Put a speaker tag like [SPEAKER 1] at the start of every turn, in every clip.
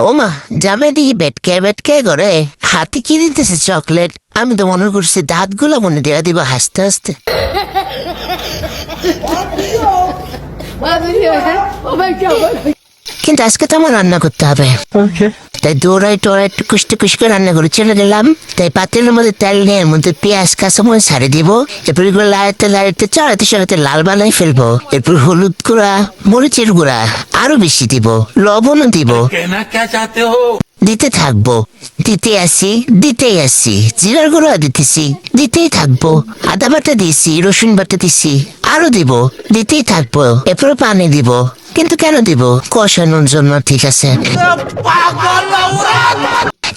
[SPEAKER 1] ও মা, জামাই দিকে বেটকে করে হাতে কি দিতেছে চকলেট। আমি তো মনে করছি দাঁতগুলো মনে দেওয়া দিব হাসতে হাসতে। কিন্তু আজকে তো আমার রান্না করতে হবে। তাই দৌড়াই টোড়াই টুকুস করে রান্না করে চলে গেলাম। তাই পাতিলের মধ্যে তেল নিয়ে এর মধ্যে পেঁয়াজ কাঁচামরিচ ছাড়ে দিব। এরপর এগুলো লাড়াতে চড়াতে লাল বানাই ফেলবো। এরপর হলুদ গুঁড়া, মরিচের গুঁড়া আরো বেশি দিব, লবণও দিব, দিতে থাকবো। দিতেই আসি জিরার গুঁড়া দিতেছি, দিতেই থাকবো। আদা বাটা দিছি, রসুন বাটা দিছি, আরো দিব, দিতেই থাকবো। এরপর পানি দিব। কিন্তু কেন দিব? কষানোর জন্য, ঠিক আছে।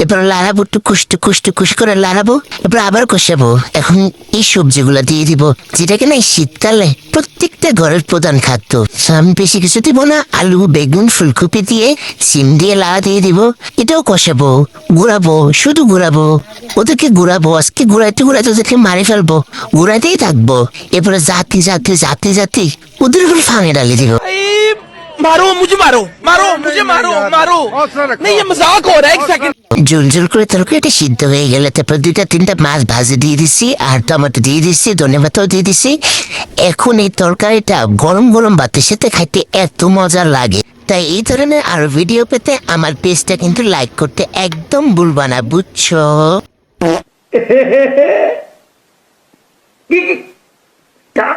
[SPEAKER 1] এরপর লাড়াবো, টুকুস করে লাড়াবো। এরপর আবার কষাবো। এখন এই সবজিগুলা দিয়ে দিব, যেটা কিনা শীতকালে প্রত্যেকটা ঘরের প্রধান খাদ্য। আমি বেশি কিছু দিব না, আলু, বেগুন, ফুলকপি দিয়ে সিম দিয়ে লাড়া দিয়ে দিব। এটাও কষাবো, ঘুরাবো, শুধু ঘুরাবো। ওদেরকে ঘুরাবো, আজকে ঘুরাইতে ওদেরকে মারি ফেলবো। ঘুরাইতেই থাকবো। এরপরে জাতি ওদের উপর ফাঙে ডালি দিব।
[SPEAKER 2] मुझे मारो नहीं ये मजाक हो रहा है एक सेकंड।
[SPEAKER 1] ঝুলঝুল করে তরকারিটা সিদ্ধ হয়ে গেলে তারপর 2-3টা মাছ ভাজি দিয়ে দিচ্ছি, আর টমেটো দিয়ে দিচ্ছি, ধনেপাতাও দিয়ে দিচ্ছি। এখন এই তরকারিটা গরম গরম ভাতের সাথে খাইতে এত মজা লাগে। তাই এই ধরনের আরো ভিডিও পেতে আমার পেজটা কিন্তু লাইক করতে একদম ভুলবা না, বুঝছো?
[SPEAKER 3] क्या